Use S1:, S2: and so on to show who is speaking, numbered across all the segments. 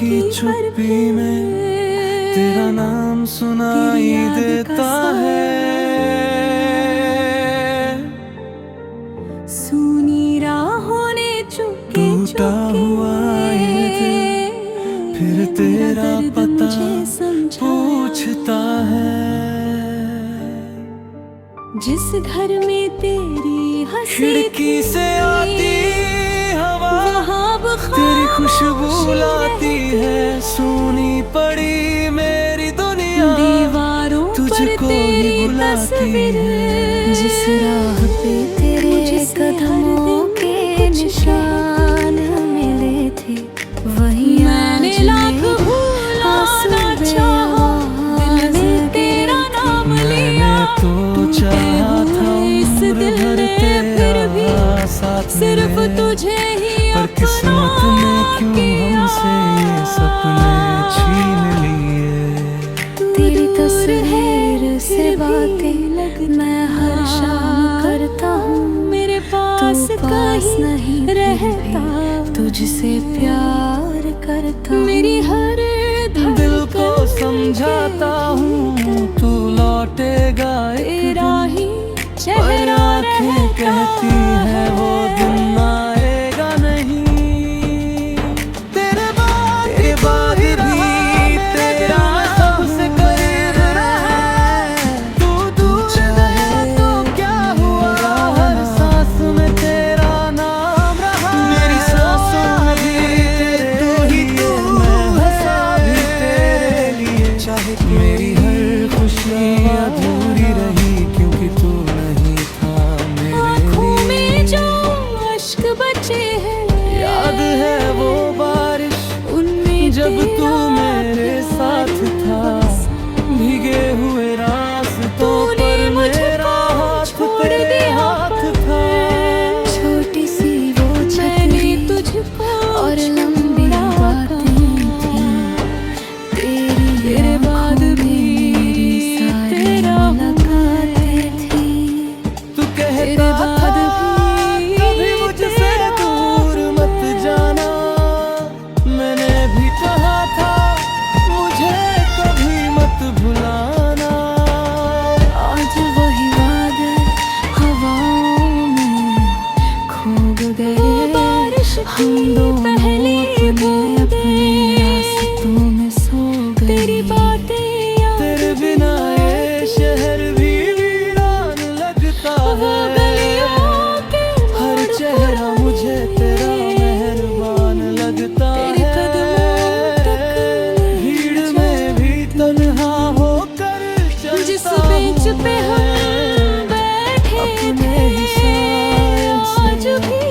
S1: की चुप्पी में तेरा नाम सुनाई देता है।
S2: सुनी राहों ने चुपके
S1: टूटा हुआ ये दिल फिर तेरा पता पूछता है।
S2: जिस घर में तेरी हंसी
S1: खिड़की से आती हवा
S2: वहाँ
S1: तेरी खुशबू लाती है। सूनी पड़ी मेरी दुनिया
S2: दीवारों
S1: तुझको ही बुलाती है।
S2: जिस राह पे तेरे कदमों के निशान मिले थे वही मैंने लाख भूलाना चाहा, दिल ने तेरा नाम लिया।
S1: तो चाहा था
S2: इस दिल ने फिर भी सिर्फ तुझे ही
S1: पर किस्मत ने क्यों हमसे ये सपने छीन लिए।
S2: तेरी तस्वीर से बातें मैं हर शाम करता हूँ, मेरे पास नहीं रहता तुझसे प्यार करता। मेरी हर
S1: दिल को समझाता हूँ तू लौटेगा
S2: तेरा ही
S1: और
S2: चेहरा
S1: आँखें कहती है वो दिन आएगा नहीं। तेरे बाद भी तेरा सबसे करीब है। तू दूर गया तो क्या हुआ, हर सांस में तेरा नाम रहा। मेरी सांसों में तू हंसा भी तेरे लिए। चाहे मेरी हर खुशी अधूरी रही क्योंकि तू नहीं था मेरे
S2: आँखों
S1: लिए।
S2: में जो अश्क बचे हैं
S1: याद है वो बारिश
S2: उनमें
S1: जब तू
S2: तेरा
S1: मेरे साथ था। भीगे हुए रास्तों पर
S2: मुझ
S1: मेरा
S2: को
S1: हाथ
S2: छोड़
S1: तेरे
S2: दिया
S1: हाथ
S2: पर
S1: था।
S2: छोटी सी वो मैंने तुझको और लंबी बातें थी तेरे बाद भी तेरा मुलाकातें थी।
S1: तू
S2: तेरे
S1: कहता
S2: बाद
S1: था
S2: भी
S1: कभी मुझसे दूर मत जाना। मैंने भी कहा था मुझे कभी मत भुलाना।
S2: आज वही बादल हवाओं में खो गए, हम दोनों अपने रास्तों में सो गए। तेरी बातें
S1: तेरे बिना ये शहर भी वीरान लगता है। हर चेहरा मुझे तेरा मेहरबान लगता
S2: तेरे
S1: है। भीड़ में भी तन्हा होकर
S2: जिस
S1: चलता
S2: बेंच
S1: हूँ
S2: पे हम बैठे
S1: अपने
S2: थे
S1: ही साए से
S2: आज भी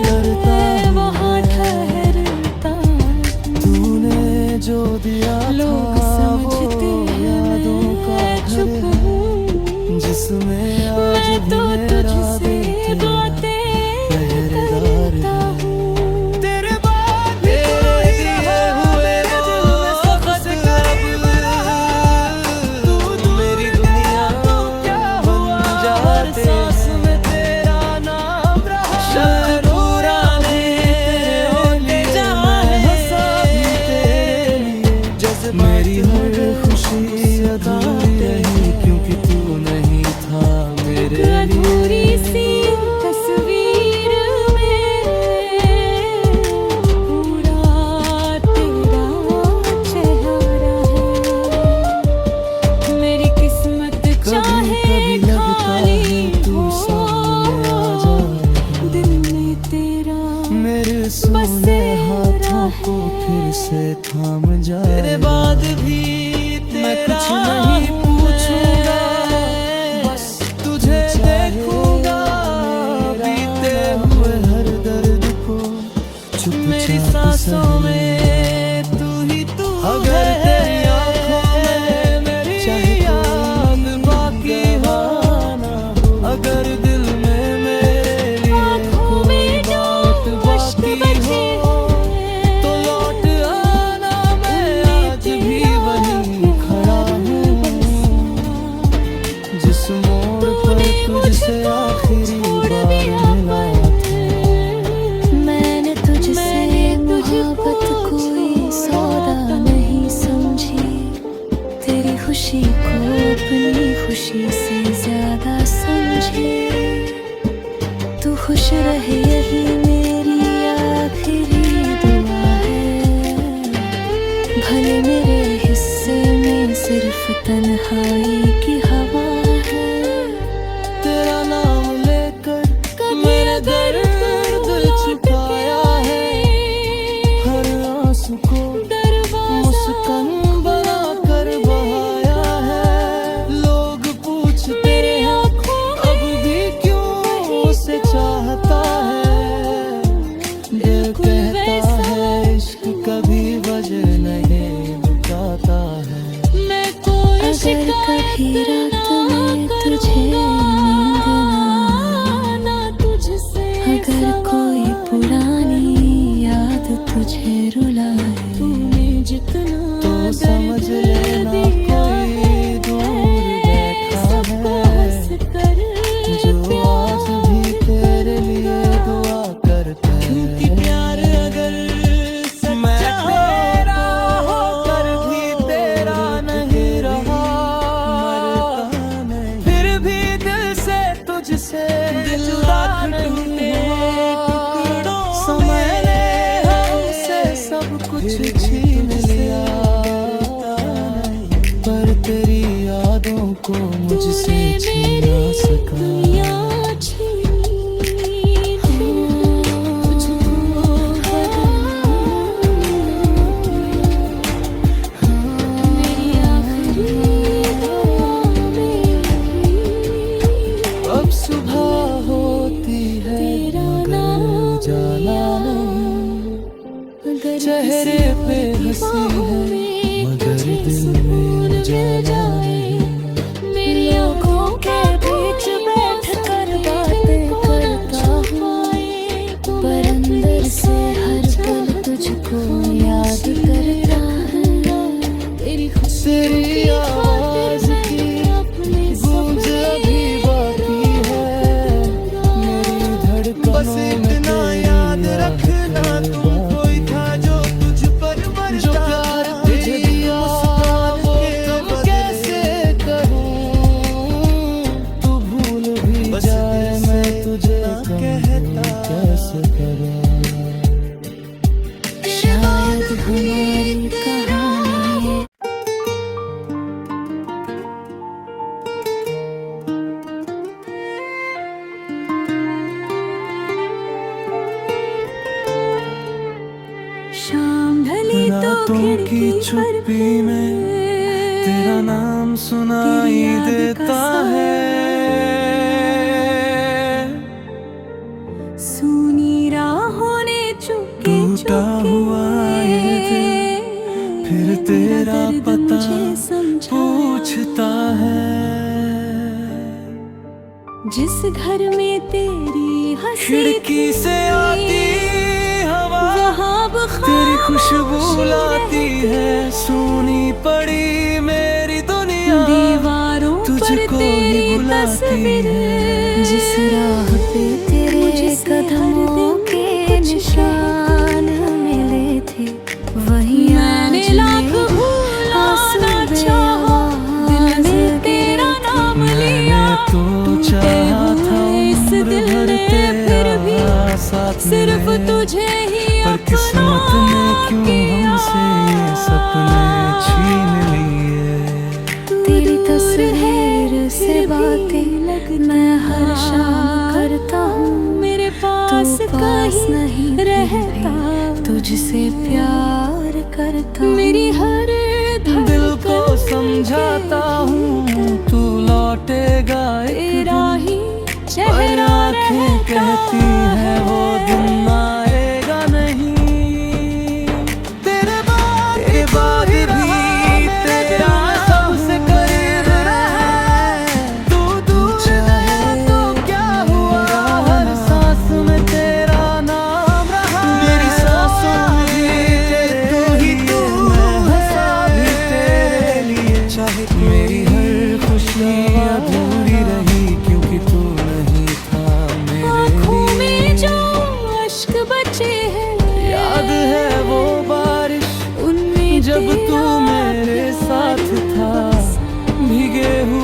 S1: डरता
S2: मैं
S1: हूँ।
S2: वहाँ ठहरता हूँ।
S1: तूने जो दिया
S2: लोग
S1: था
S2: समझते
S1: वो
S2: हैं
S1: यादों का
S2: मैं
S1: घर
S2: चुप
S1: है
S2: हूँ,
S1: जिसमें आज
S2: मैं
S1: भी
S2: तो
S1: मेरा
S2: तुझसे
S1: दिल तेरा
S2: बातें
S1: पहरेदार
S2: करता
S1: है।
S2: हूँ।
S1: तेरे बाद तेरे दिए हुए वो सख्त तू मेरी दुनिया बन जा। हर सांस में तेरा नाम रहा। शब्द पुराने होते जाए तेरे लिए। जैसे मेरी हर खुशी अधूरी रही क्योंकि तू नहीं था मेरे लिए।
S2: अधूरी सी तस्वीर में पूरा तेरा चेहरा है। मेरी किस्मत चाहे
S1: कभी लगता
S2: खाली
S1: है तू
S2: हो,
S1: सामने आ जाए।
S2: दिल में तेरा
S1: मेरे सोने हाथों को फिर से थाम जाए। तेरे बाद भी मैं कुछ नहीं पूछूंगा, बस तुझे देखूंगा। बीते हुए हर दर्द को मेरी सांसों में तू ही तू। अगर तेरी आंखों में मेरी याद बाकी हो, अगर दिल में मेरे लिए
S2: आँखों में जो
S1: बात
S2: अश्क
S1: बाकी
S2: बचे
S1: हो तो लौट आना। मैं आज भी वहीं खड़ा हूँ।
S2: अपनी खुशी से ज्यादा समझे। तू खुश रहे यही मेरी आखिरी दुआ है। भले मेरे हिस्से में सिर्फ तन्हाई की हवा है।
S1: तेरा नाम लेकर मेरा दर्द छुपाया है। हर आंसू को मुस्कान बना कर बहाया है। लोग पूछते अब भी क्यों उसे चाहता है। दिल कहता है इश्क कभी वजह नहीं बताता है।
S2: अगर कभी रात में तुझे नींद ना अगर कोई पुरानी याद तुझे रुलाए
S1: तो समझ लेना कोई दूर बैठा है। जो आज भी तेरे लिए दुआ करता है। प्यार अगर मैं तेरा होकर भी तेरा नहीं रहा। फिर भी दिल से तुझसे जुदा नहीं हुआ। समय ने हमसे सब कुछ छीन लिया। पर तेरी यादों को मुझसे छीन ना सका। अब सुबह होती है मगर जाना नहीं। चेहरे पे हंसी है मगर दिल में जाना नहीं।
S2: मेरी आँखों के बीच बैठ कर बातें करता हूँ। पर अंदर से हर पल तुझको याद करता है।
S1: तेरी आवाज की गूंज अभी बाकी है। मेरी धड़कनों बस इतना याद रखना तू कोई था जो तुझ पर मरता। तुझे दिया वो तुम कैसे करूं। तू भूल भी जाए मैं तुझे कहता कैसे करूं।
S2: शायद हमारी कहानी शाम ढली तो
S1: रातों की चुप्पी में तेरा नाम सुनाई देता है।
S2: सुनी राहों ने चुपके
S1: टूटा हुआ ये दिल फिर तेरा पता पूछता है।
S2: जिस घर में तेरी हंसी
S1: खिड़की से आती हवा
S2: वहाँ
S1: तेरी खुशबू लाती है। सूनी पड़ी मेरी दुनिया
S2: दीवारों पर
S1: तुझको ही
S2: तेरी
S1: बुलाती
S2: तस्वीर
S1: है।
S2: जिस राह पे तेरे कदमों के निशान मिले थे वहीं मैंने लाख भूलाना चाहा। दिल ने तेरा नाम लिया
S1: तो चाहा था
S2: इस दिल ने फिर भी सिर्फ तुझे ही
S1: पर किस्मत ने क्यों हमसे ये सपने छीन लिए।
S2: तेरी तस्वीर से बातें मैं हर शाम करता हूँ। मेरे पास नहीं रहता तुझसे प्यार करता। मेरी हर
S1: दिल को समझाता हूँ तू लौटेगा
S2: तेरा ही
S1: पर
S2: चेहरा
S1: आँखें कहती है वो दिन आएगा नहीं। तेरे बाद भी तेरा सबसे करीब है। तू दूर है तो क्या हुआ। हर सांस में तेरा नाम रहा। मेरी सांसों में तू ही तू है तेरे लिए। चाहे मेरी हर खुशी अधूरी रही क्योंकि तू नहीं था मेरे
S2: आँखों
S1: लिए।
S2: में जो अश्क बचे हैं
S1: याद है वो बारिश
S2: उनमें
S1: जब
S2: तेरा
S1: तू मेरे साथ था। भीगे हुए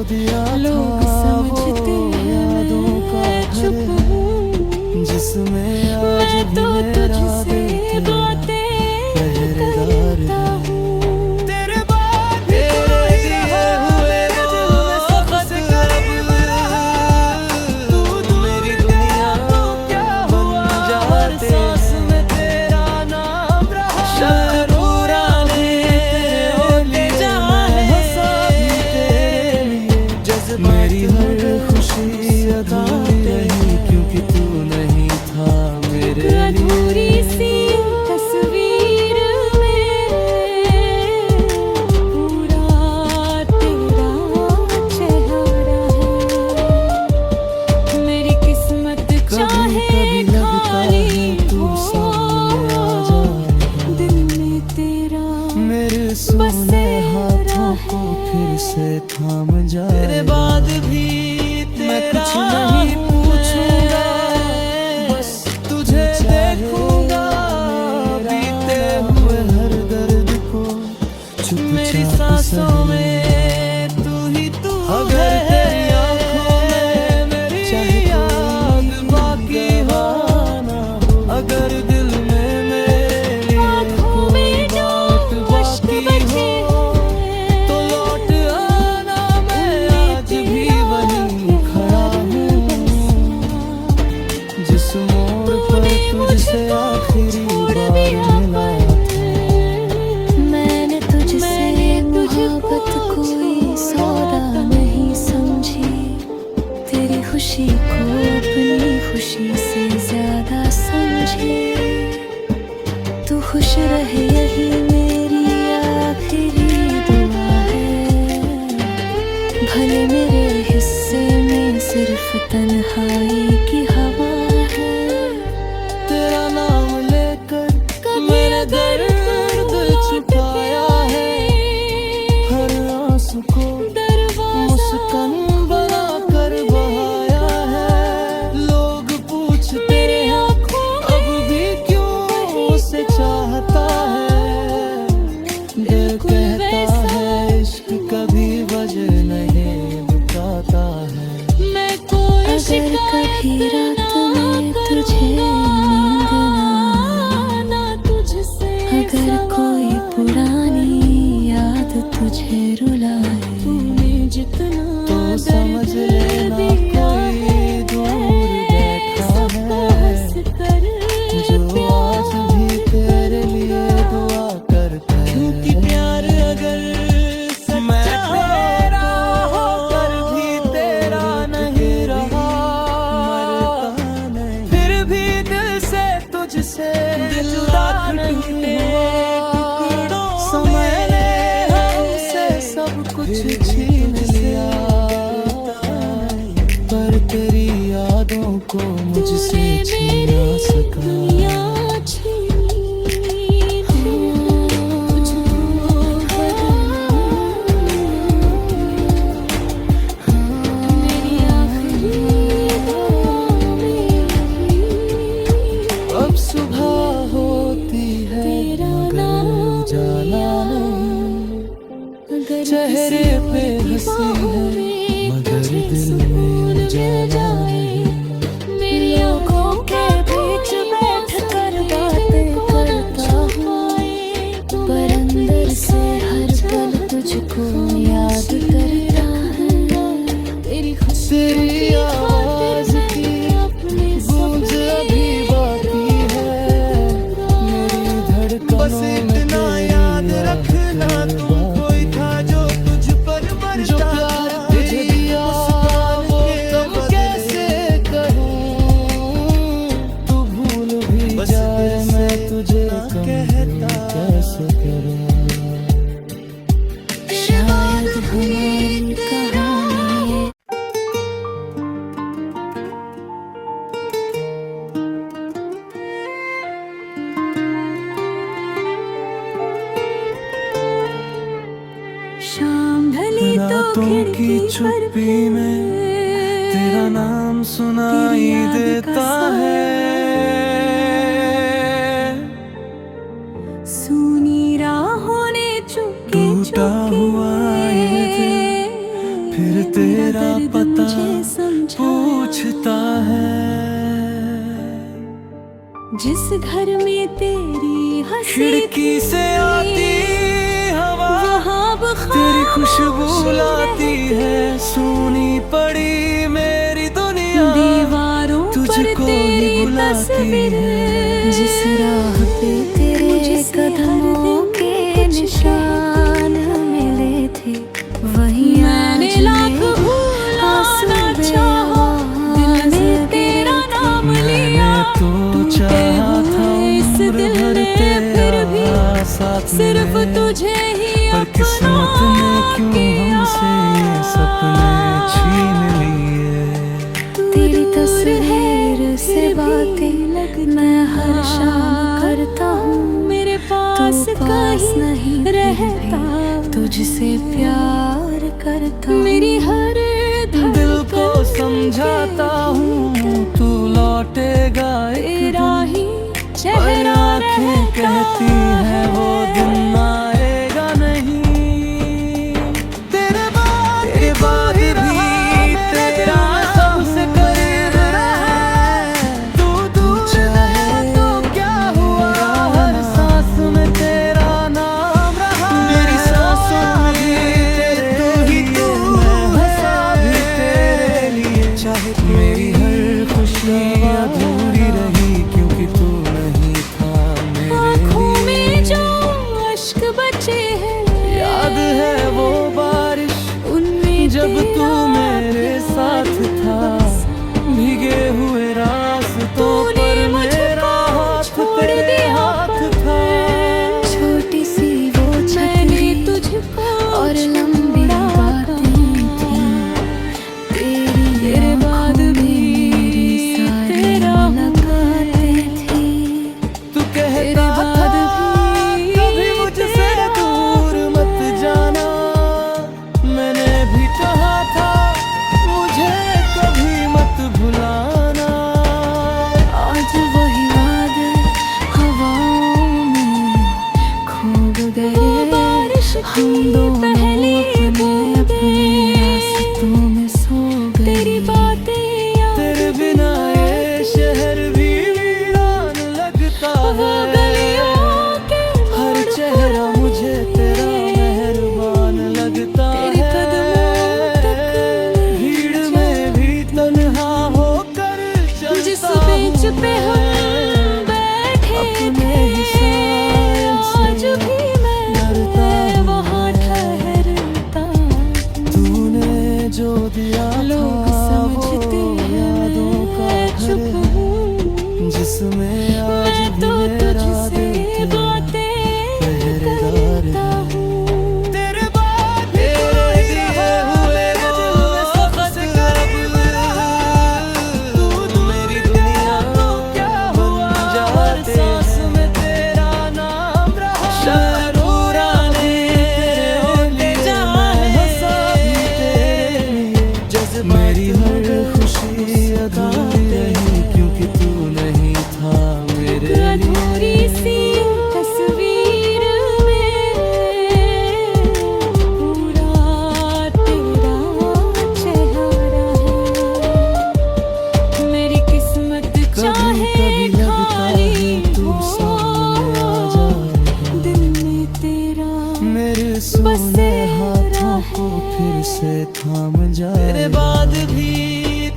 S1: दिया
S2: लोग
S1: था
S2: समझते
S1: वो
S2: हैं
S1: यादों का
S2: मैं
S1: घर
S2: चुप
S1: है,
S2: हूँ।
S1: जिसमें आज
S2: मैं
S1: भी
S2: तो
S1: मेरा
S2: तुझसे
S1: दिल
S2: बातें
S1: तेरा पहरेदार
S2: करता
S1: है।
S2: हूँ।
S1: तेरे बाद भी तू ही रहा मेरे दिल में सबसे करीब रहा। तू मेरी दुनिया तो क्या हुआ, हर सांस में तेरा नाम रहा। शब्द पुराने होते जाए, हंसा भी तेरे लिए। मेरी हर खुशी अधूरी रही क्योंकि तू नहीं था मेरे
S2: अधूरी
S1: लिए।
S2: सी तस्वीर में पूरा तेरा चेहरा है। मेरी किस्मत चाहे
S1: कभी लगता
S2: खाली
S1: है तू
S2: हो,
S1: सामने आ जाएगा।
S2: दिल में तेरा
S1: मेरे सोने हाथों को फिर से थाम जाए। तेरे बाद भी मैं कुछ नहीं पूछूंगा, बस तुझे देखूंगा। बीते हुए हर दर्द को मेरी सांसों में तू ही तू। अगर तेरी आंखों में मेरी याद बाकी हो ना हो, अगर दिल में मेरे
S2: आँखों में जो अश्क बचे हैं,
S1: तो लौट आना। मैं आज भी वहीं खड़ा हूँ, जिस मोड़ पर तुझसे आखिरी बार मिला था।
S2: मैंने तुझसे मोहब्बत कोई सौदा नहीं समझी, तेरी खुशी को अपनी खुशी से ज्यादा समझी। तू खुश रहे यही मेरी आखिरी दुआ है, भले मेरे हिस्से में सिर्फ तन्हाई की हवा है।
S1: तेरा नाम लेकर मैंने दर्द छुपाया है, हर आंसू को मुस्कान बना कर बहाया है। लोग पूछते हैं अब भी क्यों उसे चाहता है, दिल कहता है इश्क कभी वजह नहीं बताता है।
S2: मैं कोई अगर कभी रात में तुझे नींद ना तुझसे, अगर कोई पुरानी याद तुझे रुलाए, तूने जितना
S1: तो समझ लेना कोई दूर बैठा है, जो आज भी तेरे लिए दुआ करता है। क्योंकि प्यार अगर सच्चा तेरा होकर भी तेरा नहीं रहा, फिर भी दिल से तुझसे जुदा नहीं हुआ। समय ने हमसे सब कुछ छीन लिया, पर तेरी यादों को मुझसे छीन ना सका। अब सुबह होती है मगर जाना नहीं, चेहरे पे हंसी है मगर दिल में जाना नहीं।
S2: मेरी आँखों के बीच बैठ कर बातें करता हूँ, पर अंदर से हर पल तुझको याद करता है।
S1: तेरी आवाज की गूंज अभी बाकी है, मेरी धड़कनों बस इतना याद रखना तू कोई था जो तुझ पर मरता। तुझे दिया वो तुम कैसे कहूँ, तू भूल भी जाए मैं तुझे कहता कैसे करूँ।
S2: शायद हमारी कहानी शाम ढली तो
S1: रातों की चुप्पी में तेरा नाम सुनाई देता है।
S2: सुनी राहों ने चुपके
S1: टूटा हुआ ये दिल फिर तेरा
S2: दर्द
S1: पता
S2: मुझे समझाया।
S1: पूछता है।
S2: जिस घर में तेरी हंसी
S1: खिड़की से आती हवा
S2: वहाँ
S1: तेरी खुशबू लाती है। सूनी पड़ी मेरी दुनिया
S2: दीवारों पर
S1: तुझको ही
S2: तेरी
S1: बुलाती
S2: तस्वीर
S1: है।
S2: जिस राह पे तेरे कदमों के निशान मिले थे वही मैंने लाख भूलाना चाहा दिल ने तेरा नाम लिया।
S1: तो चाहा था
S2: इस दिल ने फिर भी
S1: साथ
S2: सिर्फ
S1: मेरे,
S2: तुझे ही
S1: पर किस्मत ने क्यों हमसे ये सपने छीन लिए।
S2: तेरी तस्वीर से बातें मैं हर शाम करता हूँ। मेरे पास कहीं नहीं रहता तुझसे प्यार करता। मेरी हर
S1: दिल को समझाता हूँ तू लौटेगा
S2: तेरा ही
S1: पर
S2: चेहरा
S1: आँखें कहती है वो दिन आएगा नहीं। तेरे बाद भी तेरा सबसे करीब है। तू दूर है तो क्या हुआ, हर सांस में तेरा नाम रहा। मेरी सांसों में तू ही तू है तेरे लिए। चाहे मेरी हर खुशी अधूरी रही क्योंकि तू नहीं था मेरे
S2: आँखों में
S1: लिए।
S2: जो अश्क बचे हैं
S1: याद है वो बारिश
S2: उनमें
S1: जब तू
S2: तेरा
S1: मेरे साथ था। भीगे हुए रास्तों पर मेरा हाथ तेरे हाथ था।
S2: छोटी सी वो मैंने तुझको और लंबी बातें थी तेरे बाद भी तेरा मुलाकातें थी।
S1: तू कहता था कभी मुझसे दूर मत जाना। मैंने भी कहा था मुझे कभी मत भुलाना।
S2: आज वही वादे हवाओं में खो गए। हम दोनों अपने रास्तों में सो गए। तेरी बातें
S1: तेरे बिना ये शहर भी वीरान लगता है। हर चेहरा मुझे तेरा मेहरबान लगता है। भीड़ में भी तन्हा होकर
S2: जिस
S1: चलता
S2: बेंच पे
S1: हूँ
S2: हम बैठे
S1: अपने ही
S2: थे
S1: साए से
S2: आज भी मैं
S1: डरता हूँ।
S2: वहाँ ठहरता।
S1: तूने जो दिया
S2: लोग
S1: था
S2: समझते
S1: वो
S2: हैं
S1: यादों का
S2: मैं
S1: घर
S2: चुप
S1: है
S2: हूँ।
S1: जिसमें आज
S2: मैं
S1: भी
S2: तो
S1: मेरा
S2: तुझसे
S1: दिल तेरा
S2: बातें
S1: पहरेदार
S2: करता
S1: है।
S2: हूँ।
S1: तेरे बाद तेरे दिए हुए वो सबक अब मेरी दुनिया क्या हुआ, हर सांस में तेरा नाम रहा। शब नूरानी होते जाए तेरे लिए। मेरी हर खुशी अधूरी रही क्योंकि तू नहीं था मेरे
S2: अधूरी
S1: लिए।
S2: सी तस्वीर में पूरा तेरा चेहरा है। मेरी किस्मत चाहे
S1: कभी लगता
S2: खाली
S1: है तू सामने आ जाएगा।
S2: दिल में तेरा
S1: मेरे सोने हाथों को फिर से थाम जाए। तेरे बाद भी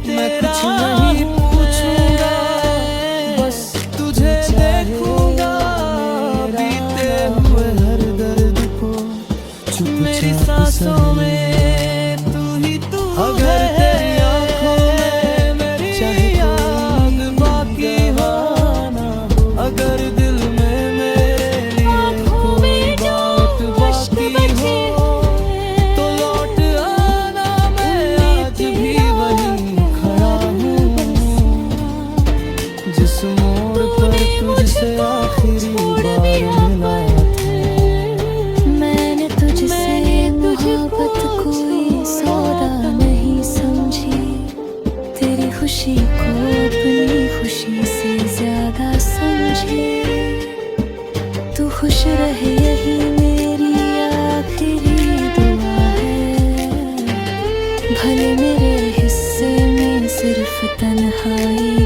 S1: मैं कुछ नहीं पूछूंगा, बस तुझे देखूंगा। बीते हुए हर दर्द को मेरी सांसों में तू ही तू। अगर तेरी आंखों में मेरी याद बाकी हो ना, अगर दिल में मेरे लिए
S2: आँखों
S1: कोई
S2: में जो
S1: बात
S2: अश्क
S1: बाकी
S2: बचे
S1: हो तो लौट आना। मैं आज भी वही
S2: ये मेरे हिस्से में सिर्फ तन्हाई